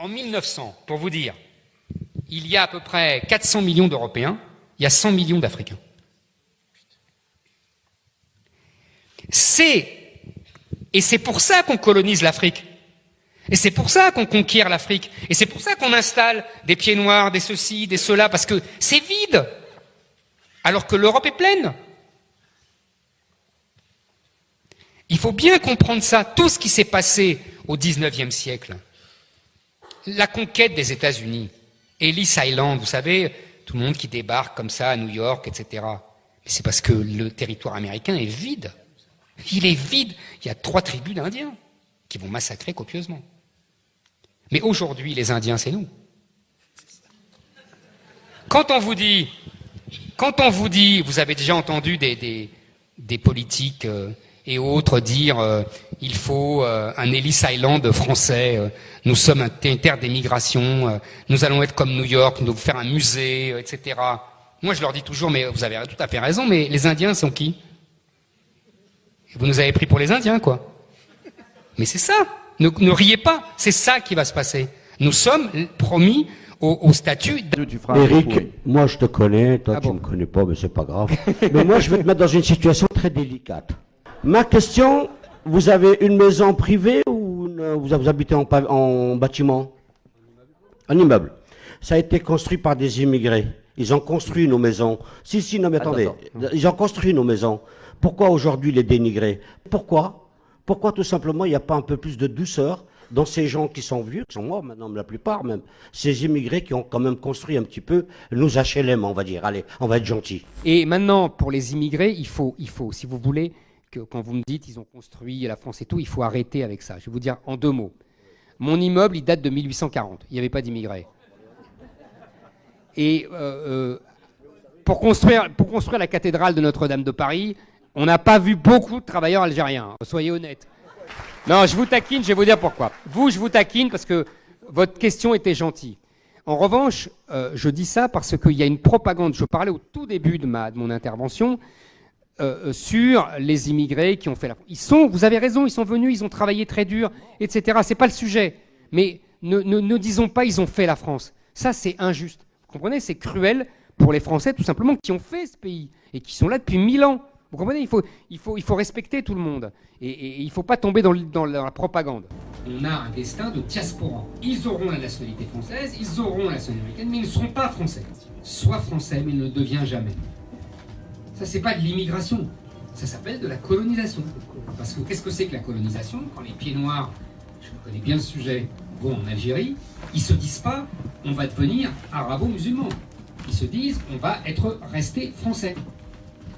En 1900, pour vous dire, il y a à peu près 400 millions d'Européens, il y a 100 millions d'Africains. Et c'est pour ça qu'on colonise l'Afrique. Et c'est pour ça qu'on conquiert l'Afrique. Et c'est pour ça qu'on installe des pieds noirs, des ceci, des cela, parce que c'est vide. Alors que l'Europe est pleine. Il faut bien comprendre ça, tout ce qui s'est passé au XIXe siècle. La conquête des États-Unis, Ellis Island, vous savez, tout le monde qui débarque comme ça à New York, etc. Mais c'est parce que le territoire américain est vide. Il est vide. Il y a 3 tribus d'Indiens qui vont massacrer copieusement. Mais aujourd'hui, les Indiens, c'est nous. Quand on vous dit, vous avez déjà entendu des politiques et autres dire il faut un Ellis Island français, nous sommes une terre d'émigration, nous allons être comme New York, nous allons faire un musée, etc. Moi, je leur dis toujours, mais vous avez tout à fait raison, mais les Indiens sont qui? Vous nous avez pris pour les Indiens, quoi. Mais c'est ça. Ne riez pas. C'est ça qui va se passer. Nous sommes promis au statut... Eric, moi je te connais, toi tu ne me connais pas, mais c'est pas grave. Mais moi je vais te mettre dans une situation très délicate. Ma question, vous avez une maison privée ou vous habitez en bâtiment? Un immeuble. Ça a été construit par des immigrés. Ils ont construit nos maisons. Si, non mais attendez. Ils ont construit nos maisons. Pourquoi aujourd'hui les dénigrer? Pourquoi tout simplement il n'y a pas un peu plus de douceur dans ces gens qui sont vieux, qui sont morts maintenant, la plupart même, ces immigrés qui ont quand même construit un petit peu nos HLM, on va dire. Allez, on va être gentils. Et maintenant, pour les immigrés, il faut, si vous voulez, que quand vous me dites ils ont construit la France et tout, il faut arrêter avec ça. Je vais vous dire en 2 mots. Mon immeuble, il date de 1840. Il n'y avait pas d'immigrés. Et pour construire la cathédrale de Notre-Dame de Paris, on n'a pas vu beaucoup de travailleurs algériens. Soyez honnêtes. Non, je vous taquine, je vais vous dire pourquoi. Vous, je vous taquine parce que votre question était gentille. En revanche, je dis ça parce qu'il y a une propagande. Je parlais au tout début de mon intervention sur les immigrés qui ont fait la... Vous avez raison, ils sont venus, ils ont travaillé très dur, etc. C'est pas le sujet. Mais ne disons pas ils ont fait la France. Ça, c'est injuste. Vous comprenez? C'est cruel pour les Français, tout simplement, qui ont fait ce pays et qui sont là depuis 1000 ans. Vous comprenez? Il faut respecter tout le monde. Et il ne faut pas tomber dans la propagande. On a un destin de diaspora. Ils auront la nationalité française, ils auront la nationalité américaine, mais ils ne seront pas français. Sois français, mais ne deviens jamais. Ça, c'est pas de l'immigration. Ça s'appelle de la colonisation. Parce que qu'est-ce que c'est que la colonisation? Quand les pieds noirs, je connais bien le sujet, vont en Algérie, ils se disent pas on va devenir arabo-musulman. Ils se disent on va rester français.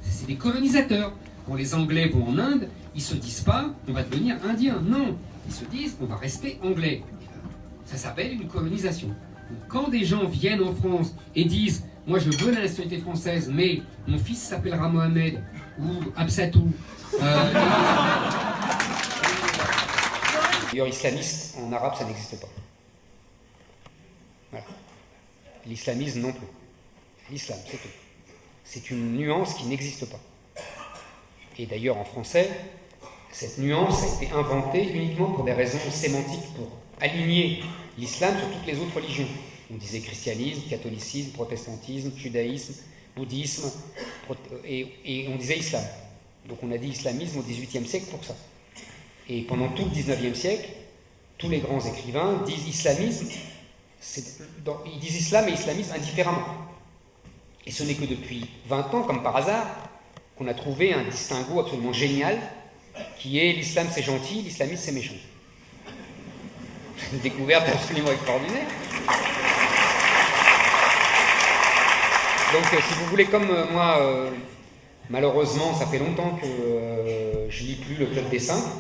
C'est des colonisateurs. Quand les Anglais vont en Inde, ils se disent pas on va devenir indien. Non, ils se disent on va rester anglais. Ça s'appelle une colonisation. Donc, quand des gens viennent en France et disent moi je veux la nationalité française, mais mon fils s'appellera Mohamed ou Absatou. D'ailleurs, islamiste en arabe ça n'existe pas. Voilà. L'islamisme non plus. L'islam, c'est tout. C'est une nuance qui n'existe pas. Et d'ailleurs, en français, cette nuance a été inventée uniquement pour des raisons sémantiques, pour aligner l'islam sur toutes les autres religions. On disait christianisme, catholicisme, protestantisme, judaïsme, bouddhisme, et on disait islam. Donc on a dit islamisme au XVIIIe siècle pour ça. Et pendant tout le XIXe siècle, tous les grands écrivains disent islamisme, ils disent islam et islamisme indifféremment. Et ce n'est que depuis 20 ans, comme par hasard, qu'on a trouvé un distinguo absolument génial, qui est l'islam c'est gentil, l'islamisme c'est méchant. Une découverte absolument extraordinaire. Donc si vous voulez, comme moi, malheureusement, ça fait longtemps que je lis plus le Club des Saints,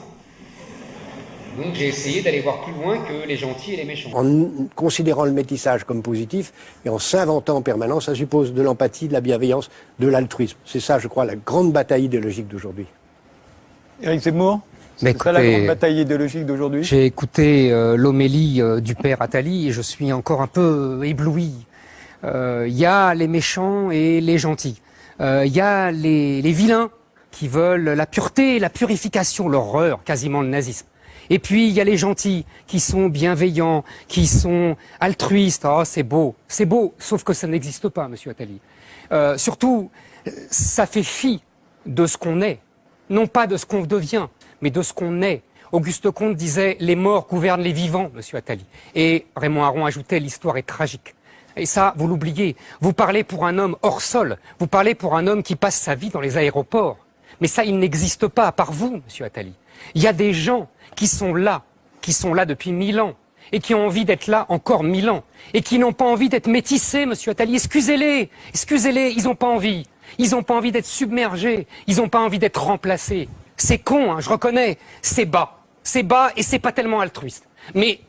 donc j'ai essayé d'aller voir plus loin que les gentils et les méchants. En considérant le métissage comme positif et en s'inventant en permanence, ça suppose de l'empathie, de la bienveillance, de l'altruisme. C'est ça, je crois, la grande bataille idéologique d'aujourd'hui. Éric Zemmour, c'est ça la grande bataille idéologique d'aujourd'hui? J'ai écouté l'homélie du père Attali et je suis encore un peu ébloui. Il y a les méchants et les gentils. Il y a les vilains qui veulent la pureté, la purification, l'horreur, quasiment le nazisme. Et puis, il y a les gentils, qui sont bienveillants, qui sont altruistes. Oh, c'est beau, sauf que ça n'existe pas, monsieur Attali. Surtout, ça fait fi de ce qu'on est. Non pas de ce qu'on devient, mais de ce qu'on est. Auguste Comte disait « Les morts gouvernent les vivants », monsieur Attali. Et Raymond Aron ajoutait « L'histoire est tragique ». Et ça, vous l'oubliez. Vous parlez pour un homme hors sol. Vous parlez pour un homme qui passe sa vie dans les aéroports. Mais ça, il n'existe pas, à part vous, monsieur Attali. Il y a des gens qui sont là depuis 1000 ans, et qui ont envie d'être là encore 1000 ans, et qui n'ont pas envie d'être métissés, monsieur Attali. Excusez-les, ils n'ont pas envie. Ils n'ont pas envie d'être submergés, ils n'ont pas envie d'être remplacés. C'est con, hein, je reconnais, c'est bas et c'est pas tellement altruiste. Mais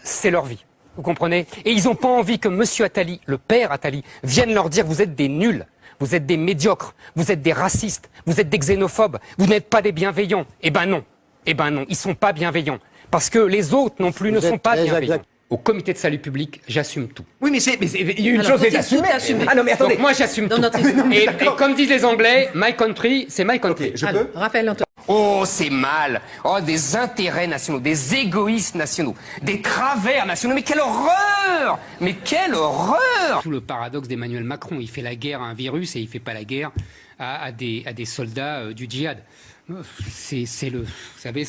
c'est leur vie, vous comprenez? Et ils n'ont pas envie que monsieur Attali, le père Attali, vienne leur dire vous êtes des nuls, vous êtes des médiocres, vous êtes des racistes, vous êtes des xénophobes, vous n'êtes pas des bienveillants. Eh ben non, ils sont pas bienveillants. Parce que les autres non plus ne sont pas bienveillants. Au comité de salut public, j'assume tout. Oui, mais il y a une chose est assumée. Ah non, mais attendez. Donc moi, j'assume tout. Et comme disent les Anglais, my country, c'est my country. Okay, je peux Raphaël Antoine. Oh, c'est mal. Oh, des intérêts nationaux, des égoïstes nationaux, des travers nationaux. Mais quelle horreur! Mais quelle horreur! Tout le paradoxe d'Emmanuel Macron. Il fait la guerre à un virus et il fait pas la guerre à des soldats du djihad. Vous savez,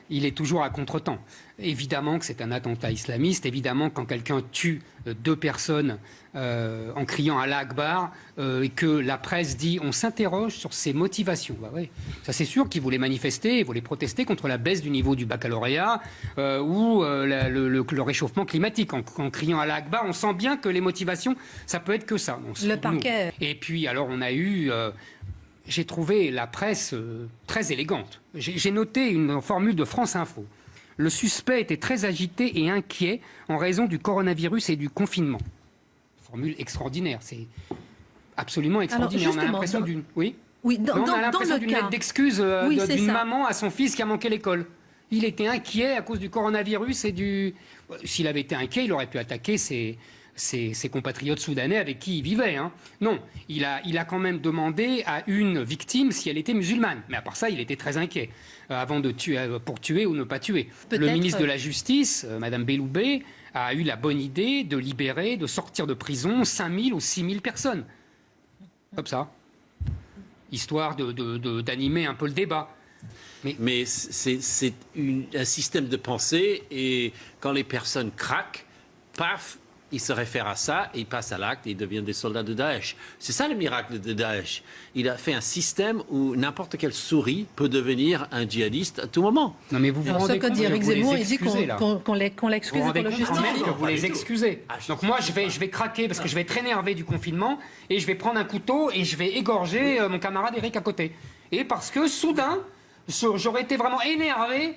il est toujours à contretemps. Évidemment que c'est un attentat islamiste. Évidemment, quand quelqu'un tue 2 personnes en criant Allah Akbar et que la presse dit on s'interroge sur ses motivations. Bah ouais. Ça, c'est sûr qu'il voulait manifester, il voulait protester contre la baisse du niveau du baccalauréat ou le réchauffement climatique. En criant Allah Akbar, on sent bien que les motivations, ça peut être que ça. Le parquet. Et puis, alors, on a eu... j'ai trouvé la presse très élégante. J'ai noté une formule de France Info. Le suspect était très agité et inquiet en raison du coronavirus et du confinement. Formule extraordinaire, c'est absolument extraordinaire. Alors, on a l'impression d'une... Oui, on a l'impression d'une lettre d'excuse d'une maman à son fils qui a manqué l'école. Il était inquiet à cause du coronavirus et du... S'il avait été inquiet, il aurait pu attaquer ses compatriotes soudanais avec qui il vivait. Hein. Non, il a quand même demandé à une victime si elle était musulmane. Mais à part ça, il était très inquiet avant de tuer, pour tuer ou ne pas tuer. Le ministre de la Justice, Madame Belloubet, a eu la bonne idée de libérer, de sortir de prison 5000 ou 6000 personnes. Comme ça. Histoire d'animer un peu le débat. Mais c'est un système de pensée et quand les personnes craquent, paf, ils se réfèrent à ça, et ils passent à l'acte et ils deviennent des soldats de Daesh. C'est ça le miracle de Daesh. Il a fait un système où n'importe quelle souris peut devenir un djihadiste à tout moment. Non mais vous vous rendez compte que dit Éric Zemmour, il dit qu'on l'excuse et qu'on le justifie. Que vous les excusez. Donc moi je vais craquer parce que je vais être énervé du confinement et je vais prendre un couteau et je vais égorger mon camarade Éric à côté. Et parce que soudain, j'aurais été vraiment énervé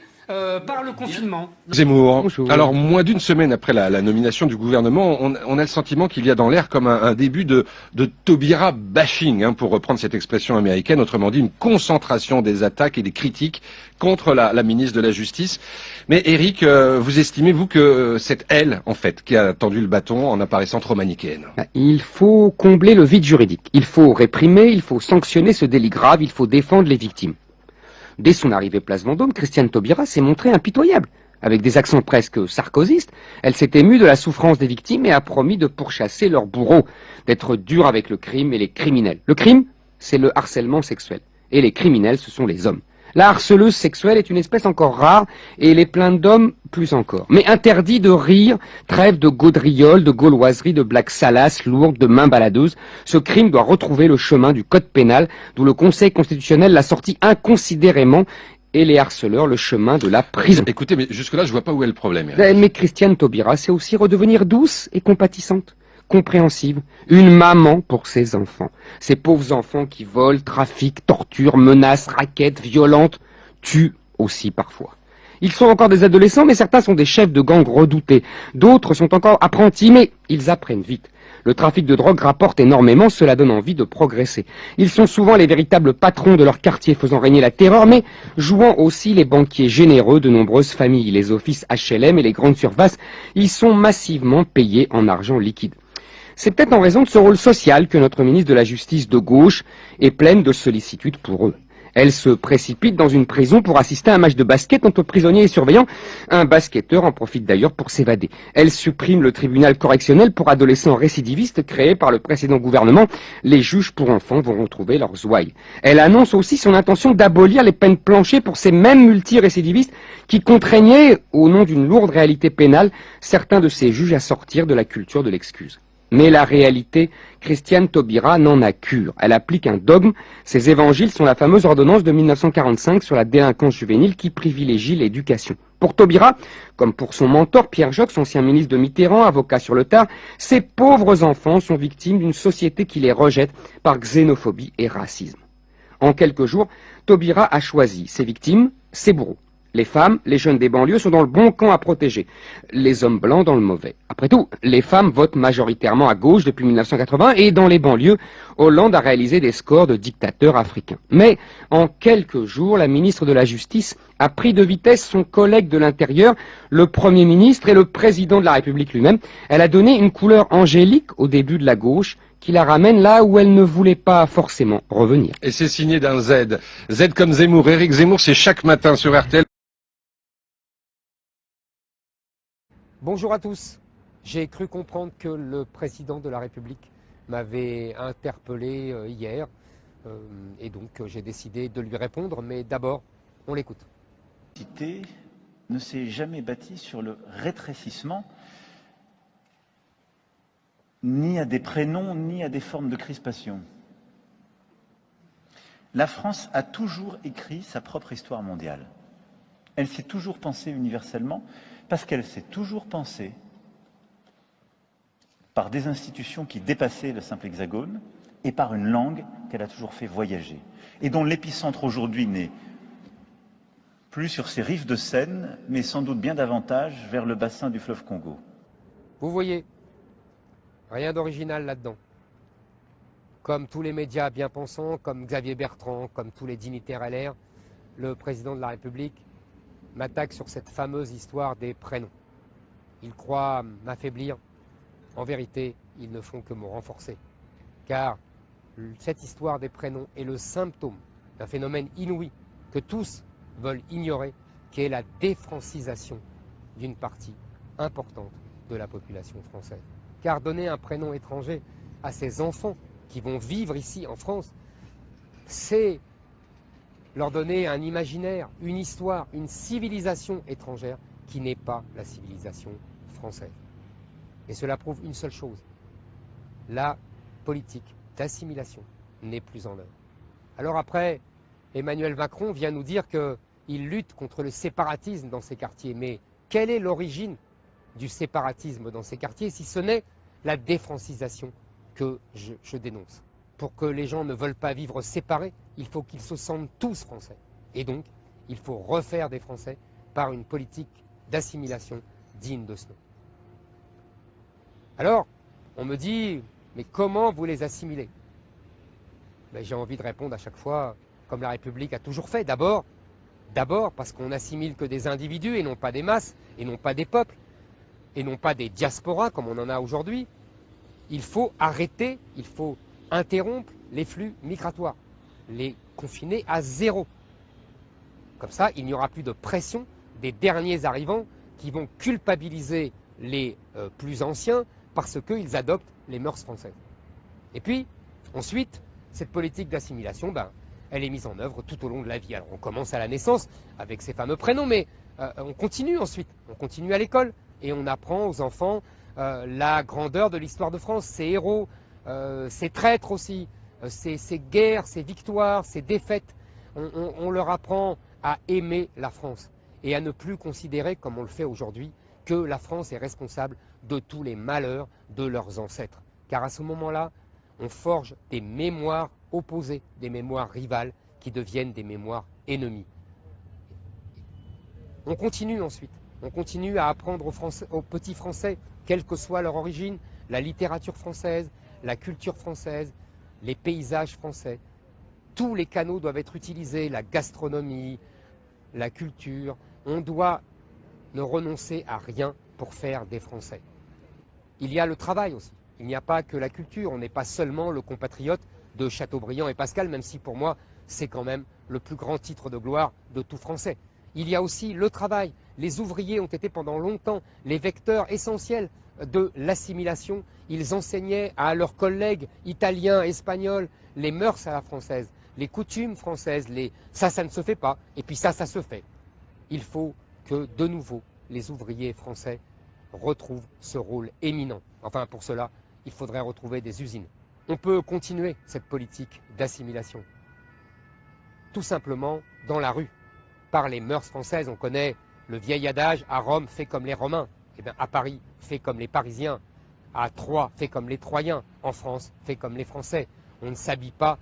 par le confinement. Zemmour. Bonjour. Alors, moins d'une semaine après la nomination du gouvernement, on a le sentiment qu'il y a dans l'air comme un début de Taubira bashing, hein, pour reprendre cette expression américaine, autrement dit une concentration des attaques et des critiques contre la ministre de la Justice. Mais Éric, vous estimez, vous, que c'est elle, en fait, qui a tendu le bâton en apparaissant trop manichéenne? Il faut combler le vide juridique. Il faut réprimer, il faut sanctionner ce délit grave, il faut défendre les victimes. Dès son arrivée place Vendôme, Christiane Taubira s'est montrée impitoyable. Avec des accents presque sarkozystes, elle s'est émue de la souffrance des victimes et a promis de pourchasser leurs bourreaux, d'être dure avec le crime et les criminels. Le crime, c'est le harcèlement sexuel. Et les criminels, ce sont les hommes. La harceleuse sexuelle est une espèce encore rare et les plaintes d'hommes plus encore. Mais interdit de rire, trêve de gaudrioles, de gauloiseries, de blagues salaces, lourdes, de mains baladeuses. Ce crime doit retrouver le chemin du code pénal, d'où le Conseil constitutionnel l'a sorti inconsidérément, et les harceleurs le chemin de la prison. Écoutez, mais jusque-là, je vois pas où est le problème. Mais Christiane Taubira, c'est aussi redevenir douce et compatissante, compréhensive, une maman pour ses enfants. Ces pauvres enfants qui volent, trafiquent, torturent, menacent, raquettent, violentent, tuent aussi parfois. Ils sont encore des adolescents, mais certains sont des chefs de gang redoutés. D'autres sont encore apprentis, mais ils apprennent vite. Le trafic de drogue rapporte énormément, cela donne envie de progresser. Ils sont souvent les véritables patrons de leur quartier, faisant régner la terreur, mais jouant aussi les banquiers généreux de nombreuses familles. Les offices HLM et les grandes surfaces, ils sont massivement payés en argent liquide. C'est peut-être en raison de ce rôle social que notre ministre de la Justice de gauche est pleine de sollicitude pour eux. Elle se précipite dans une prison pour assister à un match de basket entre prisonniers et surveillants. Un basketteur en profite d'ailleurs pour s'évader. Elle supprime le tribunal correctionnel pour adolescents récidivistes créé par le précédent gouvernement. Les juges pour enfants vont retrouver leurs ouailles. Elle annonce aussi son intention d'abolir les peines planchées pour ces mêmes multirécidivistes qui contraignaient, au nom d'une lourde réalité pénale, certains de ces juges à sortir de la culture de l'excuse. Mais la réalité, Christiane Taubira n'en a cure. Elle applique un dogme. Ses évangiles sont la fameuse ordonnance de 1945 sur la délinquance juvénile qui privilégie l'éducation. Pour Taubira, comme pour son mentor Pierre Joxe, ancien ministre de Mitterrand, avocat sur le tard, ces pauvres enfants sont victimes d'une société qui les rejette par xénophobie et racisme. En quelques jours, Taubira a choisi ses victimes, ses bourreaux. Les femmes, les jeunes des banlieues sont dans le bon camp à protéger, les hommes blancs dans le mauvais. Après tout, les femmes votent majoritairement à gauche depuis 1980 et dans les banlieues, Hollande a réalisé des scores de dictateurs africains. Mais en quelques jours, la ministre de la Justice a pris de vitesse son collègue de l'Intérieur, le Premier ministre et le Président de la République lui-même. Elle a donné une couleur angélique au début de la gauche, qui la ramène là où elle ne voulait pas forcément revenir. Et c'est signé d'un Z. Z comme Zemmour. Éric Zemmour, c'est chaque matin sur RTL. Bonjour à tous. J'ai cru comprendre que le président de la République m'avait interpellé hier et donc j'ai décidé de lui répondre, mais d'abord, on l'écoute. La cité ne s'est jamais bâtie sur le rétrécissement, ni à des prénoms, ni à des formes de crispation. La France a toujours écrit sa propre histoire mondiale. Elle s'est toujours pensée universellement, parce qu'elle s'est toujours pensée par des institutions qui dépassaient le simple hexagone et par une langue qu'elle a toujours fait voyager et dont l'épicentre aujourd'hui n'est plus sur ses rives de Seine, mais sans doute bien davantage vers le bassin du fleuve Congo. Vous voyez, rien d'original là-dedans. Comme tous les médias bien pensants, comme Xavier Bertrand, comme tous les dignitaires LR, le président de la République m'attaque sur cette fameuse histoire des prénoms. Ils croient m'affaiblir. En vérité, ils ne font que me renforcer. Car cette histoire des prénoms est le symptôme d'un phénomène inouï que tous veulent ignorer, qui est la défrancisation d'une partie importante de la population française. Car donner un prénom étranger à ces enfants qui vont vivre ici en France, c'est leur donner un imaginaire, une histoire, une civilisation étrangère qui n'est pas la civilisation française. Et cela prouve une seule chose, la politique d'assimilation n'est plus en œuvre. Alors après, Emmanuel Macron vient nous dire qu'il lutte contre le séparatisme dans ces quartiers, mais quelle est l'origine du séparatisme dans ces quartiers si ce n'est la défrancisation que je dénonce? Pour que les gens ne veulent pas vivre séparés, il faut qu'ils se sentent tous français. Et donc, il faut refaire des Français par une politique d'assimilation digne de ce nom. Alors, on me dit, mais comment vous les assimilez? Ben, j'ai envie de répondre à chaque fois, comme la République a toujours fait. D'abord parce qu'on n'assimile que des individus et non pas des masses, et non pas des peuples, et non pas des diasporas comme on en a aujourd'hui. Il faut arrêter, il faut interrompre les flux migratoires, les confiner à zéro. Comme ça, il n'y aura plus de pression des derniers arrivants qui vont culpabiliser les plus anciens parce qu'ils adoptent les mœurs françaises. Et puis, ensuite, cette politique d'assimilation, elle est mise en œuvre tout au long de la vie. Alors, on commence à la naissance avec ces fameux prénoms, mais on continue ensuite, on continue à l'école et on apprend aux enfants la grandeur de l'histoire de France, ses héros, ses traîtres aussi, ses guerres, ses victoires, ses défaites. On leur apprend à aimer la France et à ne plus considérer, comme on le fait aujourd'hui, que la France est responsable de tous les malheurs de leurs ancêtres. Car à ce moment-là, on forge des mémoires opposées, des mémoires rivales qui deviennent des mémoires ennemies. On continue ensuite, on continue à apprendre aux petits Français, quelle que soit leur origine, la littérature française, la culture française, les paysages français. Tous les canaux doivent être utilisés, la gastronomie, la culture. On doit ne renoncer à rien pour faire des Français. Il y a le travail aussi. Il n'y a pas que la culture. On n'est pas seulement le compatriote de Chateaubriand et Pascal, même si pour moi, c'est quand même le plus grand titre de gloire de tout Français. Il y a aussi le travail. Les ouvriers ont été pendant longtemps les vecteurs essentiels de l'assimilation. Ils enseignaient à leurs collègues italiens, espagnols, les mœurs à la française, les coutumes françaises. Ça ne se fait pas. Et puis ça se fait. Il faut que, de nouveau, les ouvriers français retrouvent ce rôle éminent. Enfin, pour cela, il faudrait retrouver des usines. On peut continuer cette politique d'assimilation. Tout simplement dans la rue. Par les mœurs françaises, on connaît le vieil adage, à Rome, fais comme les Romains. Eh bien, à Paris, fais comme les Parisiens. À Troyes, fais comme les Troyens. En France, fais comme les Français. On ne s'habille pas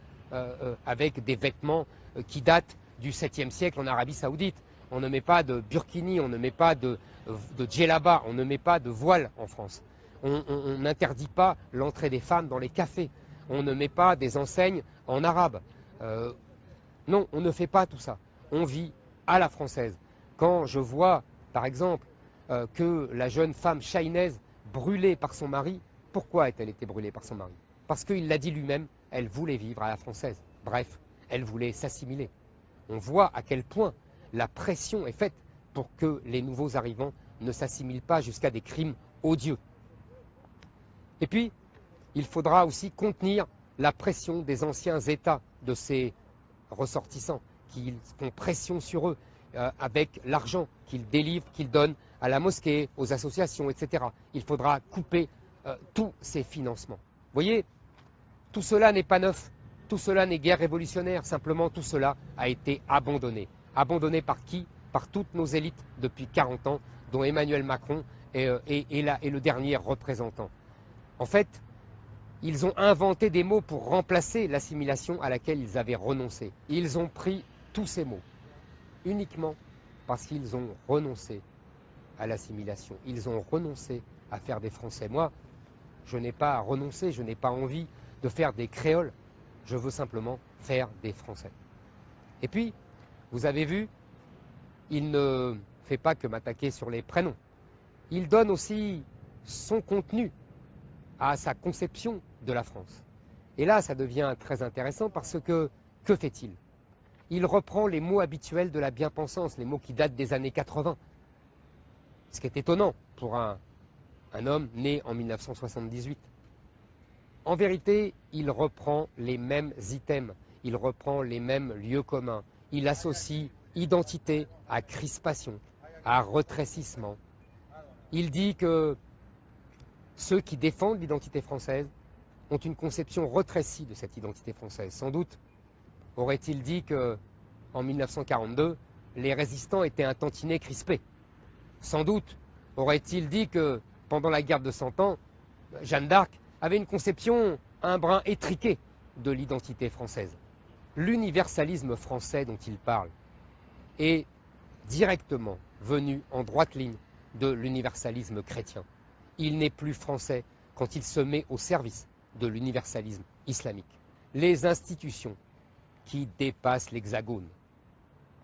avec des vêtements qui datent du 7e siècle en Arabie Saoudite. On ne met pas de burkini, on ne met pas de djellaba, on ne met pas de voile en France. On n'interdit pas l'entrée des femmes dans les cafés. On ne met pas des enseignes en arabe. Non, on ne fait pas tout ça. On vit à la française. Quand je vois, par exemple, que la jeune femme chaïnaise brûlée par son mari, pourquoi a-t-elle été brûlée par son mari? Parce qu'il l'a dit lui-même, elle voulait vivre à la française. Bref, elle voulait s'assimiler. On voit à quel point la pression est faite pour que les nouveaux arrivants ne s'assimilent pas jusqu'à des crimes odieux. Et puis, il faudra aussi contenir la pression des anciens États, de ces ressortissants, qui font pression sur eux avec l'argent qu'ils délivrent, qu'ils donnent à la mosquée, aux associations, etc. Il faudra couper tous ces financements. Vous voyez, tout cela n'est pas neuf, tout cela n'est guère révolutionnaire, simplement tout cela a été abandonné. Abandonné par qui? Par toutes nos élites depuis 40 ans, dont Emmanuel Macron est le dernier représentant. En fait, ils ont inventé des mots pour remplacer l'assimilation à laquelle ils avaient renoncé. Ils ont pris tous ces mots, uniquement parce qu'ils ont renoncé à l'assimilation. Ils ont renoncé à faire des Français. Moi, je n'ai pas renoncé, je n'ai pas envie de faire des créoles. Je veux simplement faire des Français. Et puis, vous avez vu, il ne fait pas que m'attaquer sur les prénoms. Il donne aussi son contenu à sa conception de la France. Et là, ça devient très intéressant parce que fait-il? Il reprend les mots habituels de la bien-pensance, les mots qui datent des années 80. Ce qui est étonnant pour un homme né en 1978. En vérité, il reprend les mêmes items, il reprend les mêmes lieux communs. Il associe identité à crispation, à retrécissement. Il dit que ceux qui défendent l'identité française ont une conception retrécie de cette identité française. Sans doute aurait-il dit qu'en 1942, les résistants étaient un tantinet crispé. Sans doute aurait-il dit que pendant la guerre de 100 ans, Jeanne d'Arc avait une conception un brin étriquée de l'identité française. L'universalisme français dont il parle est directement venu en droite ligne de l'universalisme chrétien. Il n'est plus français quand il se met au service de l'universalisme islamique. Les institutions qui dépassent l'hexagone,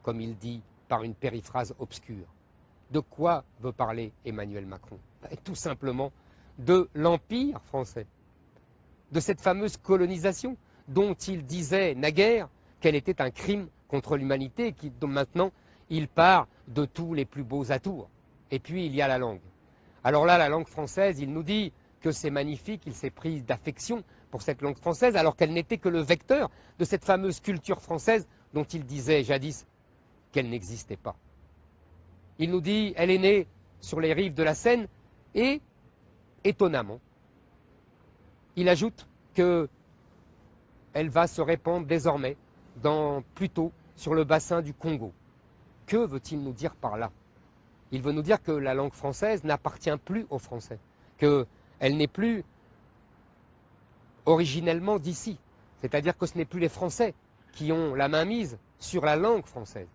comme il dit par une périphrase obscure. De quoi veut parler Emmanuel Macron? Tout simplement de l'Empire français, de cette fameuse colonisation dont il disait naguère qu'elle était un crime contre l'humanité et dont maintenant il part de tous les plus beaux atours. Et puis il y a la langue. Alors là, la langue française, il nous dit que c'est magnifique, il s'est pris d'affection pour cette langue française, alors qu'elle n'était que le vecteur de cette fameuse culture française dont il disait jadis qu'elle n'existait pas. Il nous dit, elle est née sur les rives de la Seine et, étonnamment, il ajoute qu'elle va se répandre désormais plutôt sur le bassin du Congo. Que veut-il nous dire par là? Il veut nous dire que la langue française n'appartient plus aux Français, qu'elle n'est plus originellement d'ici. C'est-à-dire que ce n'est plus les Français qui ont la main mise sur la langue française.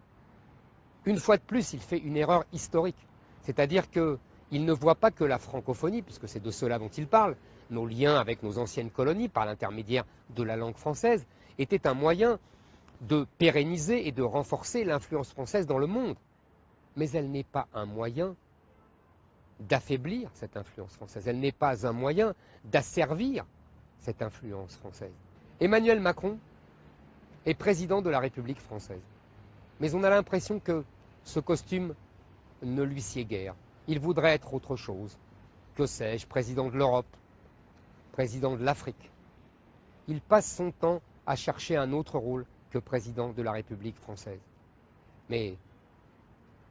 Une fois de plus, il fait une erreur historique. C'est-à-dire qu'il ne voit pas que la francophonie, puisque c'est de cela dont il parle, nos liens avec nos anciennes colonies par l'intermédiaire de la langue française, était un moyen de pérenniser et de renforcer l'influence française dans le monde. Mais elle n'est pas un moyen d'affaiblir cette influence française. Elle n'est pas un moyen d'asservir cette influence française. Emmanuel Macron est président de la République française. Mais on a l'impression que ce costume ne lui sied guère. Il voudrait être autre chose. Que sais-je, président de l'Europe, président de l'Afrique. Il passe son temps à chercher un autre rôle que président de la République française. Mais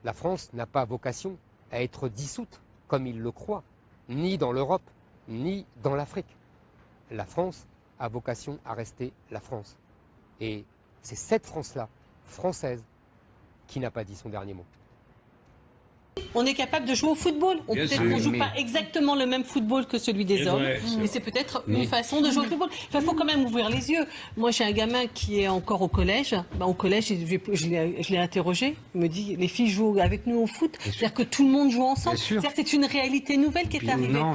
la France n'a pas vocation à être dissoute, comme il le croit, ni dans l'Europe, ni dans l'Afrique. La France a vocation à rester la France. Et c'est cette France-là, française, qui n'a pas dit son dernier mot. On est capable de jouer au football. Peut-être qu'on ne joue pas exactement le même football que celui des hommes, mais c'est peut-être une façon de jouer au football. Enfin, il faut quand même ouvrir les yeux. Moi, j'ai un gamin qui est encore au collège. Au collège, je l'ai interrogé. Il me dit, les filles jouent avec nous au foot. C'est-à-dire que tout le monde joue ensemble. C'est-à-dire que c'est une réalité nouvelle qui est arrivée. Non,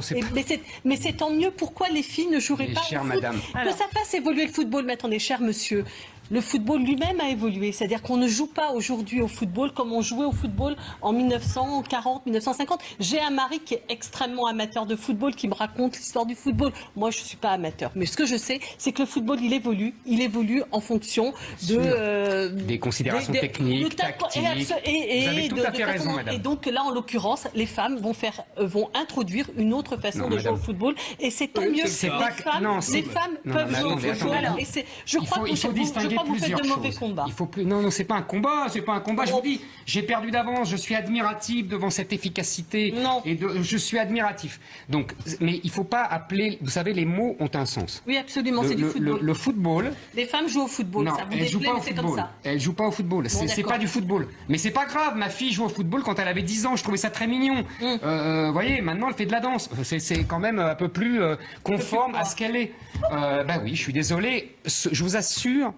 mais c'est tant mieux. Pourquoi les filles ne joueraient pas au foot? Madame. Que ça fasse évoluer le football. Mais attendez, cher monsieur, le football lui-même a évolué. C'est-à-dire qu'on ne joue pas aujourd'hui au football comme on jouait au football en 1940, 1950. J'ai un mari qui est extrêmement amateur de football, qui me raconte l'histoire du football. Moi, je ne suis pas amateur. Mais ce que je sais, c'est que le football, il évolue. Il évolue en fonction de... des considérations techniques, tactiques. Vous avez tout à fait raison, madame. Et donc là, en l'occurrence, les femmes vont introduire une autre façon de jouer au football. Et c'est tant mieux. Les femmes peuvent jouer au football. Je crois que vous faites de mauvais combats. Non, c'est pas un combat, c'est pas un combat. Je vous dis, j'ai perdu d'avance. Je suis admiratif devant cette efficacité. Non. Je suis admiratif. Donc, mais il faut pas appeler. Vous savez, les mots ont un sens. Oui, absolument, c'est du football. Le football. Les femmes jouent au football. Non, ça vous elles jouent déplaît, pas au mais c'est comme football. ça. Elles jouent pas au football. C'est pas du football. Mais c'est pas grave. Ma fille joue au football quand elle avait 10 ans. Je trouvais ça très mignon. Vous voyez, maintenant elle fait de la danse. C'est quand même un peu plus conforme à ce qu'elle est. Ben oui, je suis désolé. Je vous assure,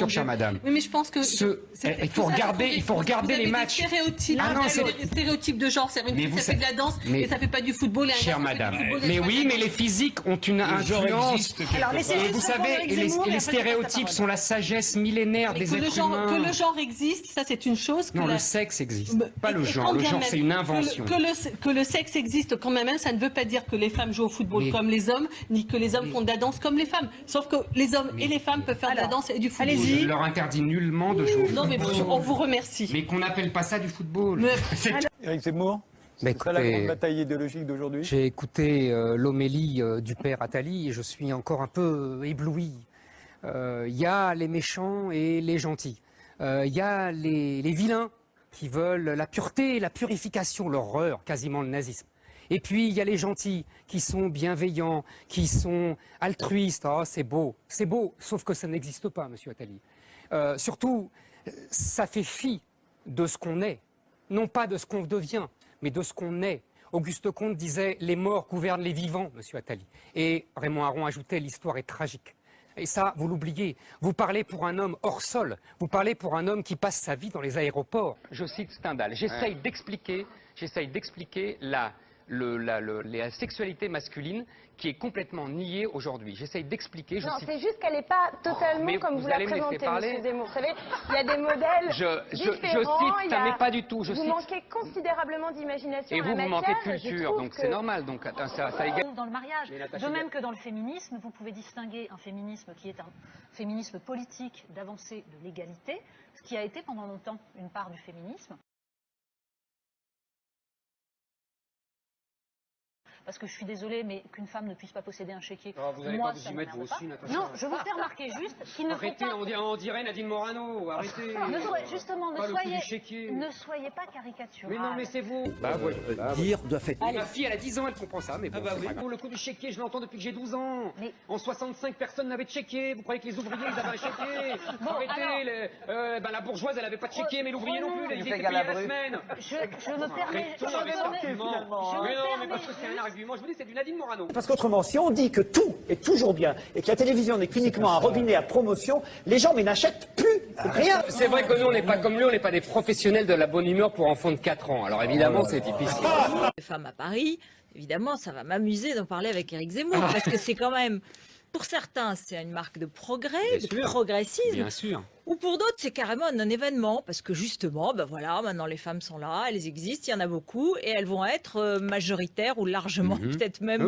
chère madame. Oui, mais je pense que il faut regarder les matchs. Des stéréotypes de genre, c'est une fille, ça fait de la danse et ça fait pas du football. Chère madame, mais oui, mais les physiques ont une influence. Et vous savez, les stéréotypes sont la sagesse millénaire des êtres humains. Que le genre existe, ça c'est une chose. Non, le sexe existe, pas le genre. Le genre, c'est une invention. Que le sexe existe quand même, ça ne veut pas dire que les femmes jouent au football comme les hommes, ni que les hommes font de la danse comme les femmes. Sauf que les hommes et les femmes peuvent faire de la danse et du football. Je leur interdis nullement de jouer au football. Non, mais on vous remercie. Mais qu'on n'appelle pas ça du football. Éric Zemmour, c'est ça la grande bataille idéologique d'aujourd'hui? J'ai écouté l'homélie du père Attali et je suis encore un peu ébloui. Il y a les méchants et les gentils. Il y a les vilains qui veulent la pureté, la purification, l'horreur, quasiment le nazisme. Et puis, il y a les gentils qui sont bienveillants, qui sont altruistes. Oh, c'est beau, sauf que ça n'existe pas, monsieur Attali. Surtout, ça fait fi de ce qu'on est. Non pas de ce qu'on devient, mais de ce qu'on est. Auguste Comte disait « Les morts gouvernent les vivants », monsieur Attali. Et Raymond Aron ajoutait « L'histoire est tragique ». Et ça, vous l'oubliez. Vous parlez pour un homme hors sol. Vous parlez pour un homme qui passe sa vie dans les aéroports. Je cite Stendhal. J'essaye d'expliquer la sexualité masculine qui est complètement niée aujourd'hui. J'essaye d'expliquer. Non, c'est juste qu'elle n'est pas totalement comme vous la présentez, monsieur Zemmour. Vous savez, il y a des modèles différents. Je cite, mais pas du tout. Vous manquez considérablement d'imagination. Et vous manquez de culture, donc c'est normal. Donc ça égale. Dans le mariage, de même que dans le féminisme, vous pouvez distinguer un féminisme qui est un féminisme politique d'avancée de l'égalité, ce qui a été pendant longtemps une part du féminisme. Parce que je suis désolée, mais qu'une femme ne puisse pas posséder un chéquier. Oh, vous n'allez pas vous y mettre vous aussi, Natacha. Non, je vous fais remarquer juste qu'il ne faut pas... Arrêtez, on dirait Nadine Morano, arrêtez. Justement, ne soyez pas caricatural. Mais non, mais c'est vous. Dire doit faire. Ma fille, elle a 10 ans, elle comprend ça, mais bon, le coup du chéquier, je l'entends depuis que j'ai 12 ans. Mais... En 65, personne n'avait de chéquier. Vous croyez que les ouvriers, ils avaient un chéquier? Arrêtez, la bourgeoise, elle avait pas de chéquier, mais l'ouvrier non plus, il était payé la semaine. Je me permets... Mais parce que c'est un argument, je vous dis, c'est du Nadine Morano. Parce qu'autrement, si on dit que tout est toujours bien et que la télévision n'est qu'uniquement un robinet à promotion, les gens n'achètent plus rien. C'est vrai que nous, on n'est pas comme lui, on n'est pas des professionnels de la bonne humeur pour enfants de 4 ans. Alors évidemment, c'est difficile. Les femmes à Paris, évidemment, ça va m'amuser d'en parler avec Éric Zemmour, parce que c'est quand même... Pour certains, c'est une marque de progrès, de progressisme. Bien sûr. Ou pour d'autres, c'est carrément un non-événement, parce que justement, maintenant les femmes sont là, elles existent, il y en a beaucoup, et elles vont être majoritaires ou largement, peut-être même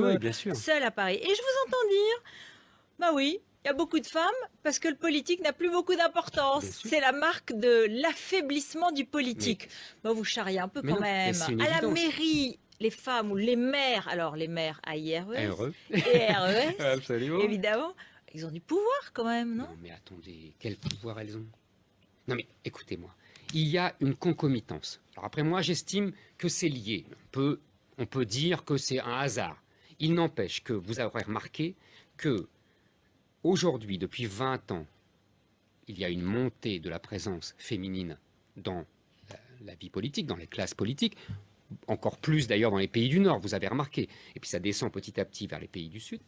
seules à Paris. Et je vous entends dire, oui, il y a beaucoup de femmes parce que le politique n'a plus beaucoup d'importance. C'est la marque de l'affaiblissement du politique. Vous charriez un peu quand même. À la mairie, les femmes ou les maires, alors les maires AIRES et RES, Absolument. évidemment, ils ont du pouvoir quand même, non? Non, mais attendez, quel pouvoir elles ont? Non, mais écoutez-moi, il y a une concomitance. Alors après, moi, j'estime que c'est lié. On peut dire que c'est un hasard. Il n'empêche que vous aurez remarqué que aujourd'hui, depuis 20 ans, il y a une montée de la présence féminine dans la vie politique, dans les classes politiques, encore plus d'ailleurs dans les pays du Nord, vous avez remarqué, et puis ça descend petit à petit vers les pays du Sud.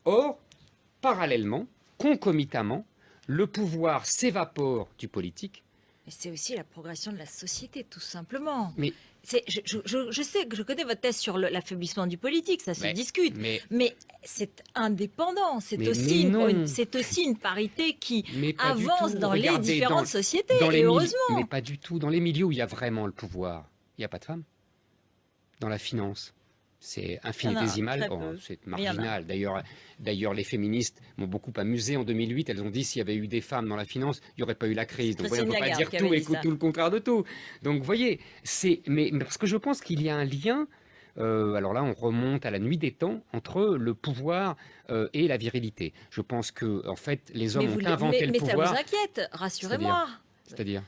Or, parallèlement, concomitamment, le pouvoir s'évapore du politique. Mais c'est aussi la progression de la société, tout simplement. Mais je sais que je connais votre thèse sur l'affaiblissement du politique, ça se discute. Mais c'est indépendant, c'est aussi une parité qui avance dans les différentes sociétés, et heureusement. Mais pas du tout. Dans les milieux où il y a vraiment le pouvoir, il n'y a pas de femmes. Dans la finance, c'est infinitésimal, c'est marginal. D'ailleurs, les féministes m'ont beaucoup amusé en 2008. Elles ont dit s'il y avait eu des femmes dans la finance, il n'y aurait pas eu la crise. Donc, on ne peut pas dire tout et tout le contraire de tout. Donc, vous voyez, mais parce que je pense qu'il y a un lien. Alors là, on remonte à la nuit des temps entre le pouvoir et la virilité. Je pense que, en fait, les hommes ont inventé le pouvoir. Mais ça vous inquiète, rassurez-moi.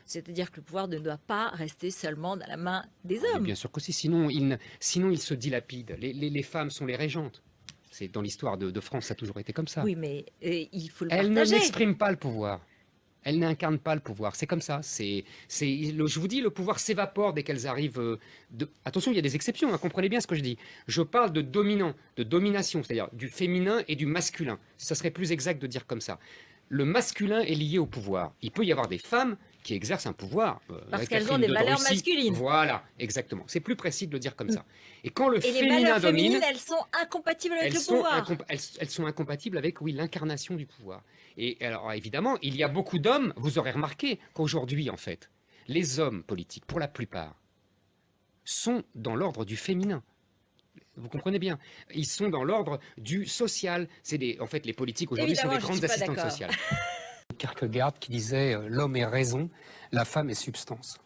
C'est-à-dire que le pouvoir ne doit pas rester seulement dans la main des hommes. Mais bien sûr qu'aussi, sinon il se dilapide. Les femmes sont les régentes. C'est dans l'histoire de France, ça a toujours été comme ça. Oui, mais il faut le partager. Elles n'expriment pas le pouvoir. Elles n'incarnent pas le pouvoir. C'est comme ça. Je vous dis, le pouvoir s'évapore dès qu'elles arrivent. Attention, il y a des exceptions. Comprenez bien ce que je dis. Je parle de dominant, de domination, c'est-à-dire du féminin et du masculin. Ça serait plus exact de dire comme ça. Le masculin est lié au pouvoir. Il peut y avoir des femmes qui exercent un pouvoir. Parce qu'elles ont des valeurs masculines. Voilà, exactement. C'est plus précis de le dire comme ça. Et quand le féminin les valeurs domine, féminines, elles sont incompatibles avec le pouvoir. Elles sont incompatibles avec, l'incarnation du pouvoir. Et alors, évidemment, il y a beaucoup d'hommes, vous aurez remarqué qu'aujourd'hui, en fait, les hommes politiques, pour la plupart, sont dans l'ordre du féminin. Vous comprenez bien. Ils sont dans l'ordre du social. En fait, les politiques aujourd'hui sont des grandes assistantes sociales. Kierkegaard qui disait « L'homme est raison, la femme est substance ».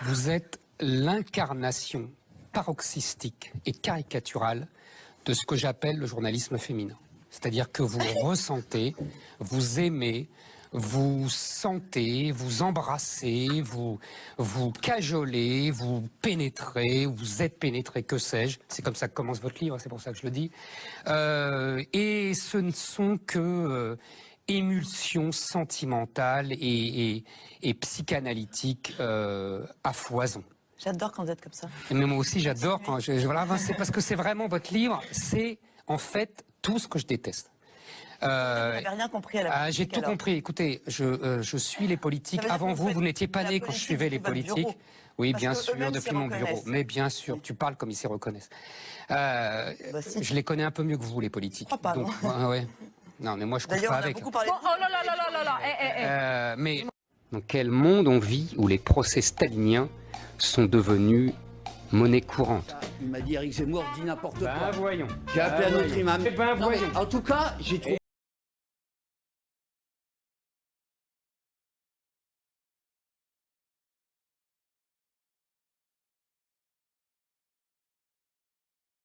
Vous êtes l'incarnation paroxystique et caricaturale de ce que j'appelle le journalisme féminin. C'est-à-dire que vous ressentez, vous aimez, vous sentez, vous embrassez, vous cajolez, vous pénétrez, vous êtes pénétré, que sais-je. C'est comme ça que commence votre livre, c'est pour ça que je le dis. Et ce ne sont que émulsions sentimentales et psychanalytiques à foison. J'adore quand vous êtes comme ça. Mais moi aussi, j'adore quand voilà, c'est parce que c'est vraiment votre livre, c'est en fait tout ce que je déteste. Vous n'avez rien compris à la politique. J'ai tout compris. Écoutez, je suis les politiques. Avant vous n'étiez pas né quand je suivais les politiques. Oui, bien sûr, depuis mon bureau. Mais bien sûr, tu parles comme ils s'y reconnaissent. Je les connais un peu mieux que vous, les politiques. Je crois pas, donc, ouais. Non, mais moi, je ne couche pas avec. Oh là là. Mais dans quel monde on vit où les procès staliniens sont devenus monnaie courante? Il m'a dit Éric Zemmour dit n'importe quoi. Voyons. J'ai appelé un autre imam. Voyons. En tout cas, j'ai trouvé...